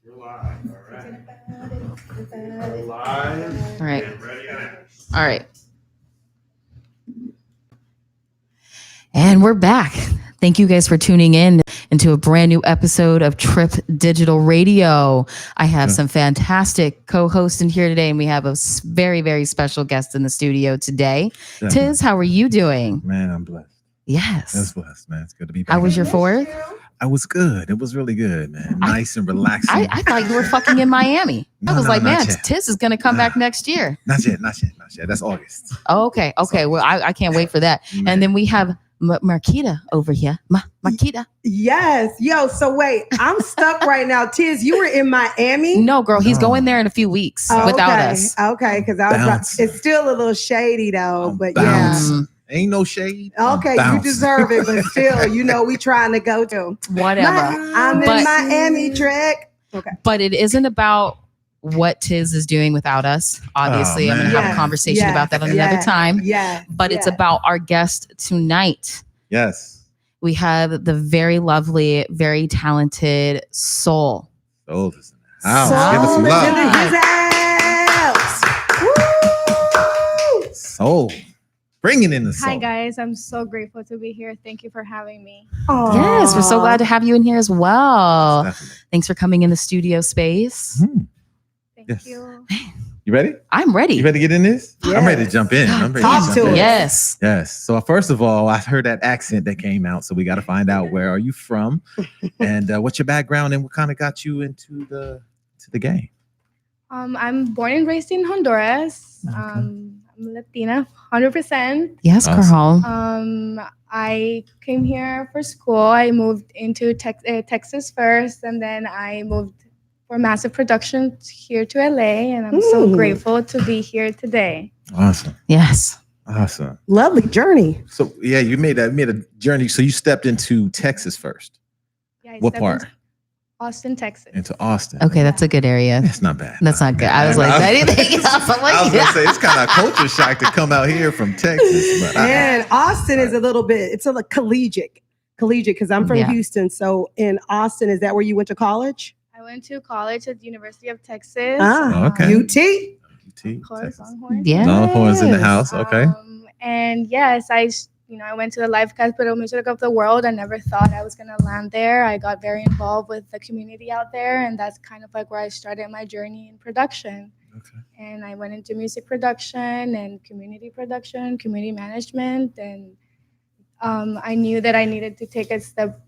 You're live, all right. We're live. All right. And ready. All right. And we're back. Thank you guys for tuning in into a brand new episode of Trip Digital Radio. I have some fantastic co-hosts in here today, and we have a very, very special guest in the studio today. Yeah. Tiz, how are you doing? Man, I'm blessed. Yes. That's blessed, man. It's good to be back. How was your fourth? I was good. It was really good, man. Nice and relaxing. I thought you were fucking in Miami. No, I was no, like, not man, yet. Tiz is going to come back next year. Not yet. That's August. Oh, okay. Well, I can't wait for that. Man. And then we have Marquita over here. Marquita. Yes. Yo, so wait, I'm stuck right now. Tiz, you were in Miami? No, girl, he's No. going there in a few weeks Oh, without okay. us. Okay, because I was like, Bouncing. it's still a little shady though, I'm but bouncing. Ain't no shade. yeah. I'm Okay, you bouncing. deserve it, but still, we trying to go to. Whatever. I'm But- in Miami, Trek. Okay. But it isn't about what Tiz is doing without us. Obviously, Oh, I'm going to have man. a conversation Yeah. about that Yeah. another time. Yeah. But it's yeah. about our guest tonight. Yes. We have the very lovely, very talented Soul. Soul is in the house. Soul Give us some is love. in his house. Woo! Soul. Bring it in the soul. Hi guys, I'm so grateful to be here. Thank you for having me. Aw. Yes, we're so glad to have you in here as well. Definitely. Thanks for coming in the studio space. Thank Yes. you. You ready? I'm ready. You ready to get in this? I'm ready to jump in. I'm ready Talk to to jump in. us. Yes. Yes. So first of all, I heard that accent that came out. So we got to find out where are you from, and what's your background, and what kind of got you into the game. I'm born and raised in Honduras. Okay. I'm Latina, 100%. Yes, Awesome. girl. I came here for school. I moved into Texas first, and then I moved for massive production here to LA, and I'm so Ooh. grateful to be here today. Awesome. Yes. Awesome. Lovely journey. So yeah, you made a journey. So you stepped into Texas first. Yeah, I What stepped part? into Austin, Texas. Into Austin. Okay, that's a good area. That's not bad. That's not good. I was like, anything else? I'm like, I was gonna say it's kind of a culture shock to come out here from Texas, but And Austin is a little bit, it's a little collegiate because I'm from Yeah. Houston. So in Austin, is that where you went to college? I went to college at the University of Texas. Ah, okay. UT? Of course, Longhorn. Yeah. Longhorns in the house. Okay. And yes, I went to the Live Capital Music of the World. I never thought I was gonna land there. I got very involved with the community out there, and that's kind of like where I started my journey in production. Okay. And I went into music production and community production, community management, and I knew that I needed to take a step,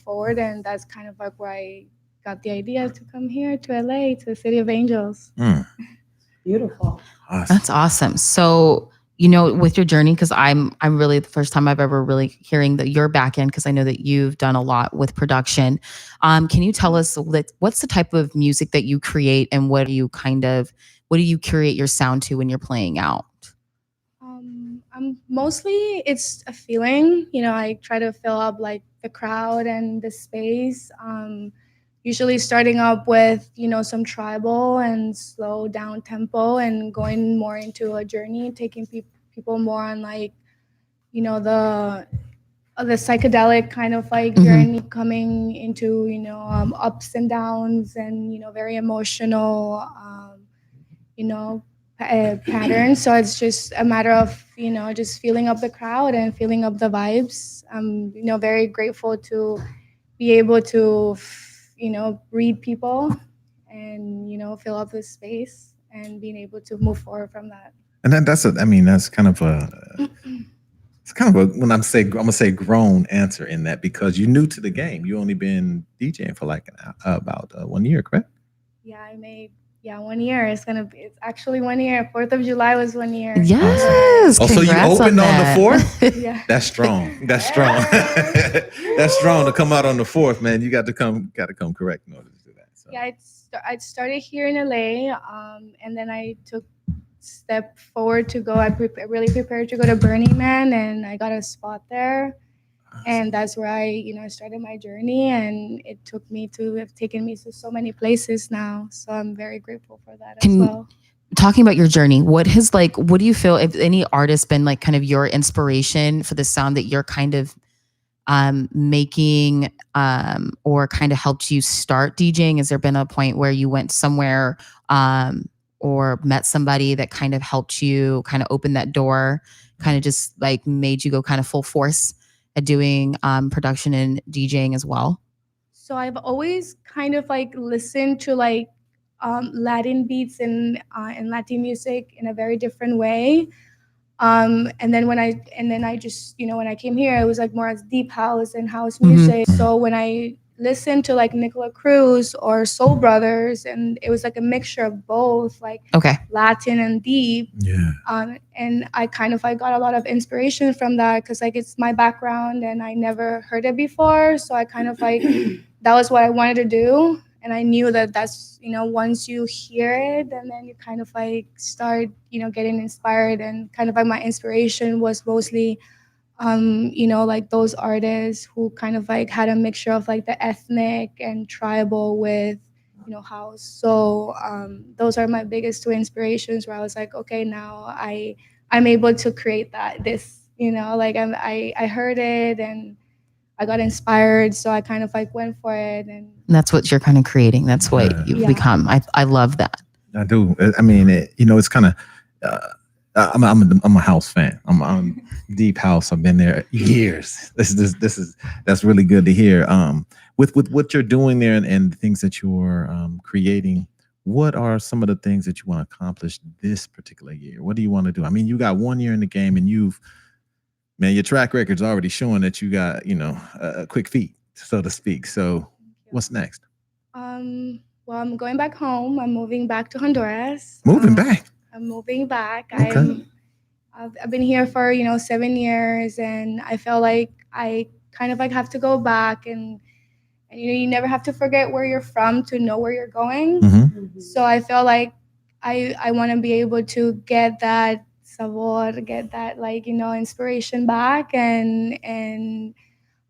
forward, and that's kind of like where I got the idea to come here to LA, to the City of Angels. Beautiful. Awesome. That's awesome. So, with your journey, because I'm really the first time I've ever really hearing that your back end, because I know that you've done a lot with production. Can you tell us what's the type of music that you create, and what do you curate your sound to when you're playing out? Mostly it's a feeling, I try to fill up like the crowd and the space. Usually starting up with, some tribal and slow down tempo, and going more into a journey, taking people more on like, the psychedelic kind of like Mhm. journey, coming into, ups and downs, and, very emotional, patterns. So it's just a matter of, just feeling up the crowd and feeling up the vibes. I'm, very grateful to be able to, read people and, fill up the space, and being able to move forward from that. And that's kind of when I'm gonna say grown answer in that, because you're new to the game. You only been DJing for like about 1 year, correct? Yeah, I made 1 year. It's actually 1 year. 4th of July was 1 year. Yes. Oh, so you congrats opened on the that. 4th? Yeah. That's strong. That's strong. That's strong to come out on the 4th, man. You got to come correct in order to do that. So. Yeah, I started here in LA, and then I took step forward to go. I really prepared to go to Burning Man, and I got a spot there. And that's where I started my journey, and it took me to have taken me to so many places now. So I'm very grateful for that as well. Talking about your journey, what do you feel, if any artist been like kind of your inspiration for the sound that you're kind of making or kind of helped you start DJing? Has there been a point where you went somewhere or met somebody that kind of helped you kind of open that door, kind of just like made you go kind of full force at doing production and DJing as well? So I've always kind of like listened to like Latin beats and Latin music in a very different way. And then I just, when I came here, it was like more as deep house and house music. So when I listened to like Nicola Cruz or Soul Brothers, and it was like a mixture of both, like Latin and deep. Yeah. And I kind of like got a lot of inspiration from that because like it's my background and I never heard it before. So I kind of like that was what I wanted to do. And I knew that that's, once you hear it and then you kind of like start, getting inspired, and kind of like my inspiration was mostly, like those artists who kind of like had a mixture of like the ethnic and tribal with, house. So those are my biggest two inspirations where I was like, okay, now I'm able to create like I heard it and I got inspired, so I kind of like went for it, and that's what you're kind of creating. That's what you've become. I love that. I do. I mean, it's kind of. I'm a house fan. I'm deep house. I've been there years. That's really good to hear. With what you're doing there and the things that you're creating, what are some of the things that you want to accomplish this particular year? What do you want to do? I mean, you got 1 year in the game, and your track record's already showing that you got, a quick feet, so to speak. So what's next? Well, I'm going back home. I'm moving back to Honduras. Moving back? I'm moving back. Okay. I've been here for, 7 years, and I feel like I kind of like have to go back and you never have to forget where you're from to know where you're going. Mm-hmm. So I feel like I want to be able to get that sabor, get that inspiration back, and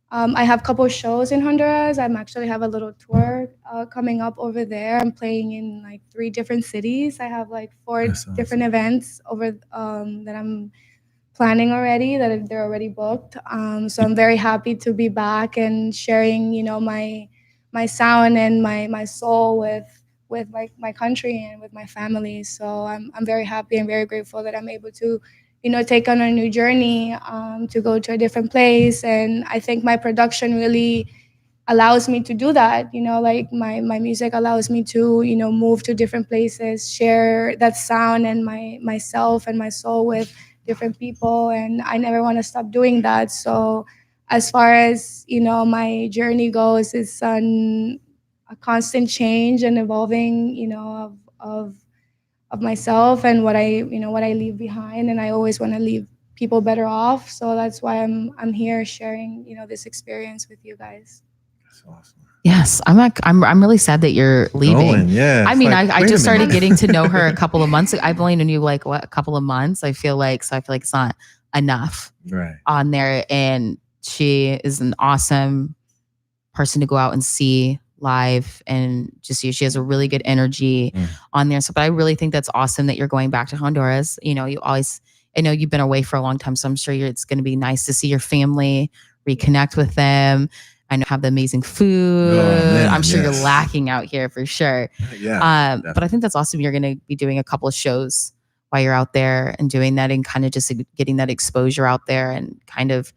I have a couple of shows in Honduras. I actually have a little tour coming up over there. I'm playing in like 3 different cities. I have like 4 different events over that I'm planning already, that they're already booked. So I'm very happy to be back and sharing, my sound and my soul with my country and with my family. So I'm very happy and very grateful that I'm able to take on a new journey, to go to a different place. And I think my production really allows me to do that. Like my music allows me to, move to different places, share that sound and myself and my soul with different people. And I never want to stop doing that. So as far as, my journey goes, it's a constant change and evolving, of myself and what I leave behind, and I always want to leave people better off. So that's why I'm here sharing, this experience with you guys. That's awesome. Yes, I'm really sad that you're leaving. Yeah. I mean, I just started getting to know her a couple of months ago. I've only known you like a couple of months. I feel like it's not enough on there, and she is an awesome person to go out and see live, and just she has a really good energy on there. So, but I really think that's awesome that you're going back to Honduras. I know you've been away for a long time, so I'm sure it's going to be nice to see your family, reconnect with them. I know have the amazing food. I'm sure you're lacking out here for sure. Yeah. But I think that's awesome. You're going to be doing a couple of shows while you're out there and doing that, and kind of just getting that exposure out there and kind of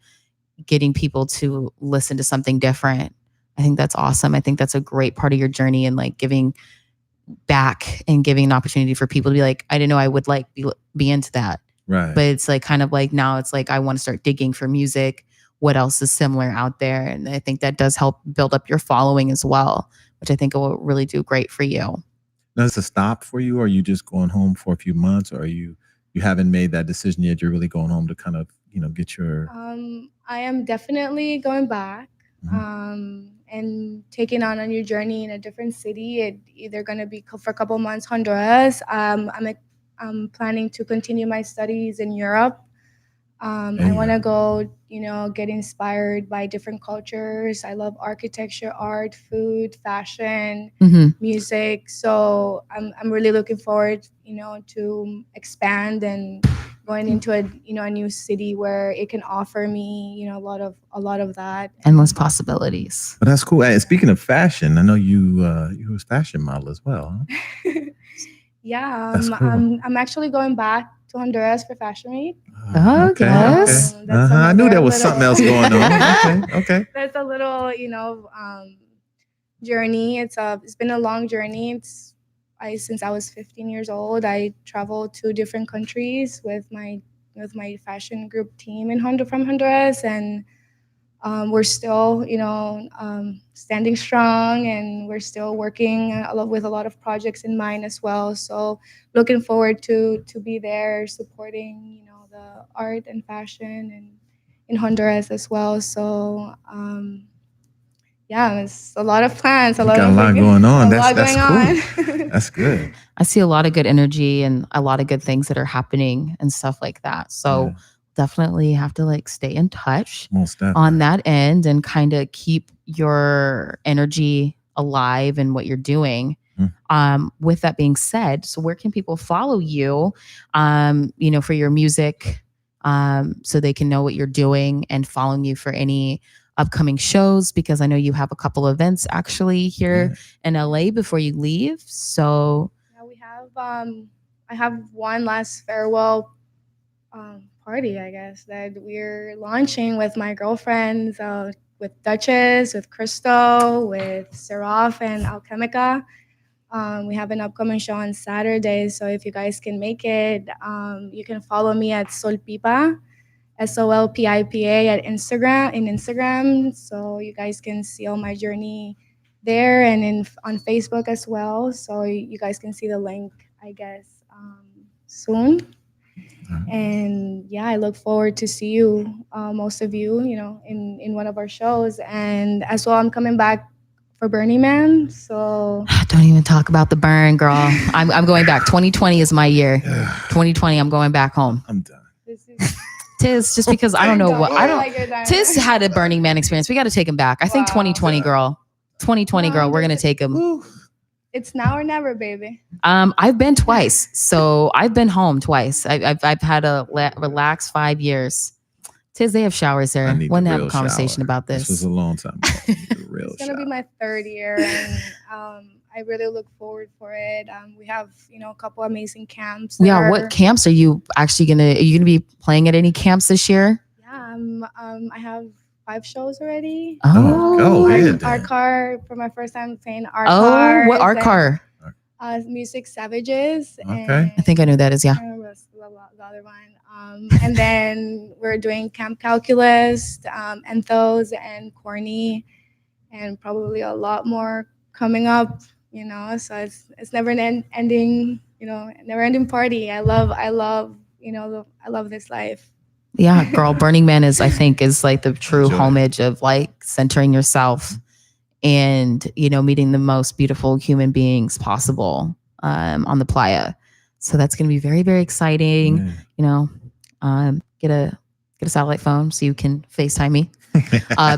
getting people to listen to something different. I think that's awesome. I think that's a great part of your journey, and like giving back and giving an opportunity for people to be like, I didn't know I would like be into that. Right. But it's like kind of like now it's like I want to start digging for music. What else is similar out there? And I think that does help build up your following as well, which I think will really do great for you. Now, is it a stop for you? Or are you just going home for a few months, or are you haven't made that decision yet? You're really going home to kind of, get your... I am definitely going back. And taking on a new journey in a different city. It either going to be for a couple months Honduras. I'm planning to continue my studies in Europe. I want to go, get inspired by different cultures. I love architecture, art, food, fashion, music. So I'm really looking forward, to expand and going into a new city where it can offer me a lot of that. Endless possibilities. But that's cool. And speaking of fashion, I know you was fashion model as well. Huh? Yeah, That's cool. I'm actually going back to Honduras for Fashion Week. Oh, yes. Okay. That's I knew there was another something else going on. Okay. That's a little, journey. It's been a long journey. Since I was 15 years old, I traveled to different countries with my fashion group team from Honduras, and we're still, standing strong, and we're still working with a lot of projects in mind as well. So looking forward to be there supporting, the art and fashion and in Honduras as well. So yeah, there's a lot of plans. You got a lot going on. That's cool. On. That's good. I see a lot of good energy and a lot of good things that are happening and stuff like that. So definitely have to like stay in touch on that end and kind of keep your energy alive in what you're doing. With that being said, so where can people follow you, for your music, so they can know what you're doing and following you for any upcoming shows? Because I know you have a couple events actually here in LA before you leave. So yeah, we have I have one last farewell party, I guess, that we're launching with my girlfriends, with Duchess, with Crystal, with Seraph and Alchemica. We have an upcoming show on Saturday, so if you guys can make it, you can follow me at Solpipa, SOLPIPA at Instagram. So you guys can see all my journey there, and on Facebook as well. So you guys can see the link, I guess, soon. And yeah, I look forward to see you, most of you, in one of our shows. And as well, I'm coming back for Burning Man. So don't even talk about the burn, girl. I'm going back. 2020 is my year. 2020, I'm going back home. I'm done. Tiz, just because I don't know what Tiz had a Burning Man experience. We got to take him back. I think 2020, girl. 2020, girl. We're gonna take him. It's now or never, baby. I've been twice, so I've been home twice. I've had a relaxed 5 years. Tiz, they have showers there. Want to have a conversation about this? This was a long time ago. It's gonna be my 3rd year, and I really look forward for it. We have a couple amazing camps. Yeah, what camps are you actually gonna? Are you gonna be playing at any camps this year? Yeah, I have 5 shows already. Oh, go ahead. Art Car for my first time playing Art Car. Oh, what Art Car? Music Savages. Okay. I think I knew that is, yeah. I remember the other one. And then we're doing Camp Calculus, Enthos, and Corny, and probably a lot more coming up. So it's never an ending, never ending party. I love this life. Yeah, girl, Burning Man is like the true homage of like centering yourself and, meeting the most beautiful human beings possible on the playa. So that's going to be very, very exciting. Get a satellite phone so you can FaceTime me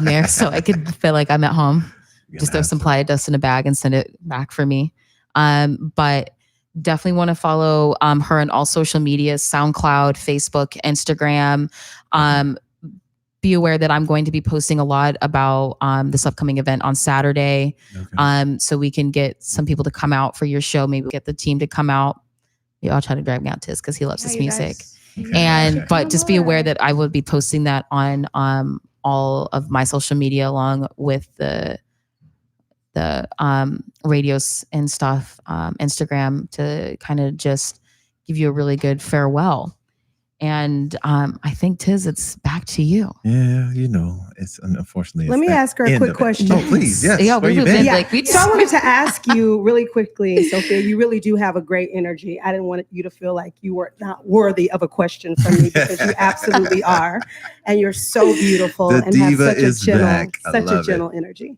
there, so I could feel like I'm at home. Just throw some playa dust in a bag and send it back for me. But definitely want to follow her on all social media, SoundCloud, Facebook, Instagram. Be aware that I'm going to be posting a lot about this upcoming event on Saturday. Okay. So we can get some people to come out for your show. Maybe get the team to come out. I'll try to drag me out Tiz because he loves his music. But just be aware that I will be posting that on all of my social media along with the radios and stuff, Instagram, to kind of just give you a really good farewell. And I think Tiz, it's back to you. Yeah, it's unfortunately. Let me ask her a quick question. Oh, please, yes. Yeah, where you been? So I wanted to ask you really quickly, Sophia. You really do have a great energy. I didn't want you to feel like you were not worthy of a question from me because you absolutely are, and you're so beautiful and have such a gentle energy.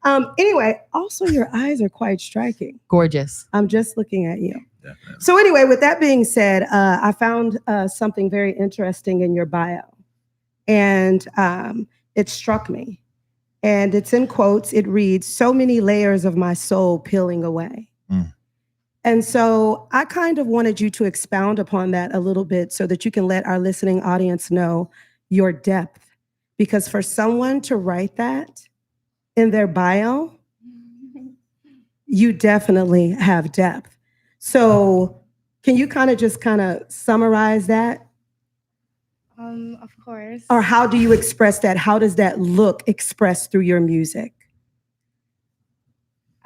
Anyway, also your eyes are quite striking. Gorgeous. I'm just looking at you. Definitely. So anyway, with that being said, I found something very interesting in your bio, and it struck me. And it's in quotes. It reads, "So many layers of my soul peeling away." And so I kind of wanted you to expound upon that a little bit so that you can let our listening audience know your depth. Because for someone to write that in their bio, you definitely have depth. So can you kind of summarize that? Of course. Or how do you express that? How does that look expressed through your music?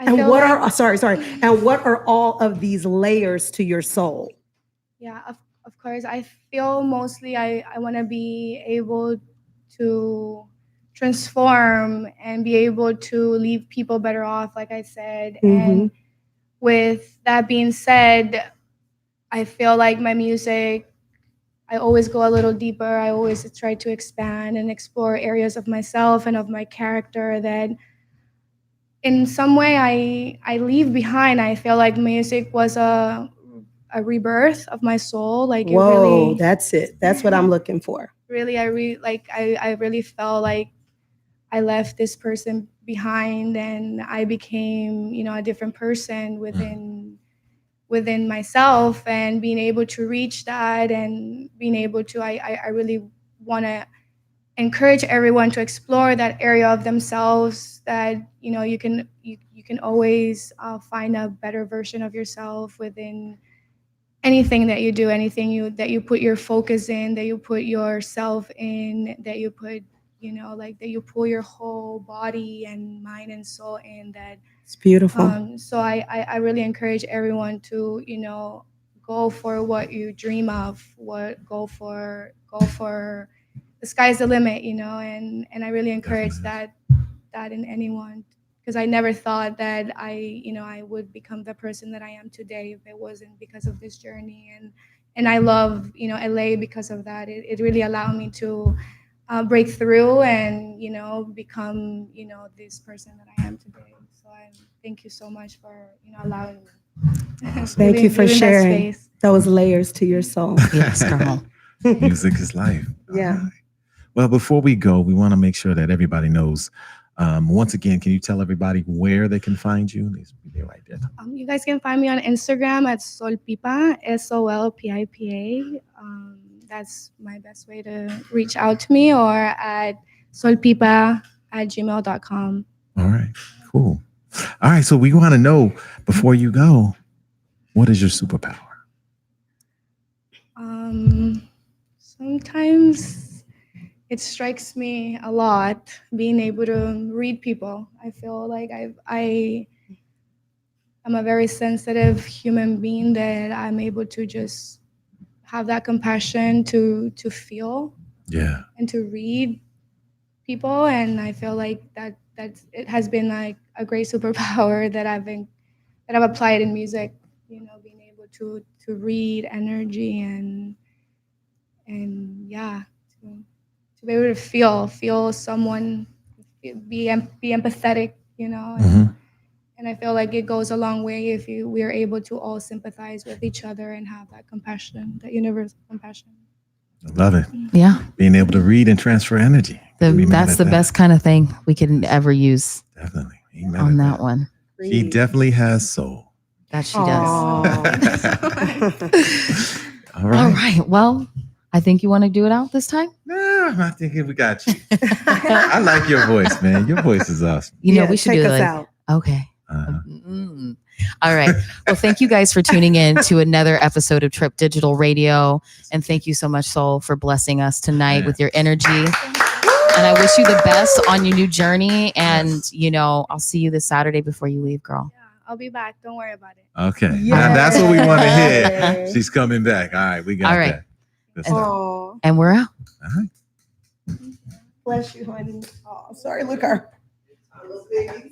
And what and what are all of these layers to your soul? Yeah, of course. I feel mostly I want to be able to transform and be able to leave people better off, like I said. And with that being said, I feel like my music, I always go a little deeper. I always try to expand and explore areas of myself and of my character that in some way I leave behind. I feel like music was a rebirth of my soul. Like Whoa, it really, that's it. That's what I'm looking for. really, I really felt like I left this person behind and I became, a different person within myself, and being able to reach that and being able to, I really want to encourage everyone to explore that area of themselves that, you can always find a better version of yourself within anything that you do, anything that you put your focus in, that you put yourself in, that you put, like that you pull your whole body and mind and soul in that. It's beautiful. So I really encourage everyone to, go for what you dream of, go for the sky's the limit, and I really encourage that in anyone, because I never thought that I would become the person that I am today if it wasn't because of this journey. And I love, LA because of that. It really allowed me to break through and, become, this person that I am today. So I thank you so much for, allowing me. Thank you for giving that sharing space. those layers to your soul. Yes, girl. Music is life. Yeah. All right. Well, before we go, we want to make sure that everybody knows. Once again, can you tell everybody where they can find you? They're right there. You guys can find me on Instagram at Solpipa, SOLPIPA. That's my best way to reach out to me, or at solpipa@gmail.com. All right, cool. All right, so we want to know, before you go, what is your superpower? Sometimes it strikes me a lot being able to read people. I feel like I'm a very sensitive human being, that I'm able to just have that compassion to feel, Yeah. and to read people. And I feel like it has been like a great superpower that I've applied in music, being able to read energy and yeah, to be able to feel someone, be empathetic, and I feel like it goes a long way if we are able to all sympathize with each other and have that compassion, that universal compassion. I love it. Yeah. Being able to read and transfer energy. That's the best kind of thing we can ever use. Definitely. Amen On to that one. She definitely has soul. That she does. All right. All right. Well, I think you want to do it out this time. No, I'm not thinking we got you. I like your voice, man. Your voice is awesome. You know, we should take do us like, out. okay. All right. Well, thank you guys for tuning in to another episode of Trip Digital Radio. And thank you so much, Soul, for blessing us tonight with your energy. And I wish you the best on your new journey. And, I'll see you this Saturday before you leave, girl. Yeah, I'll be back. Don't worry about it. Okay. Yes. Now that's what we want to hear. She's coming back. All right. We got All right. that. Good stuff. Oh, And we're out. All right. bless you, honey. Oh, sorry, look, our little baby.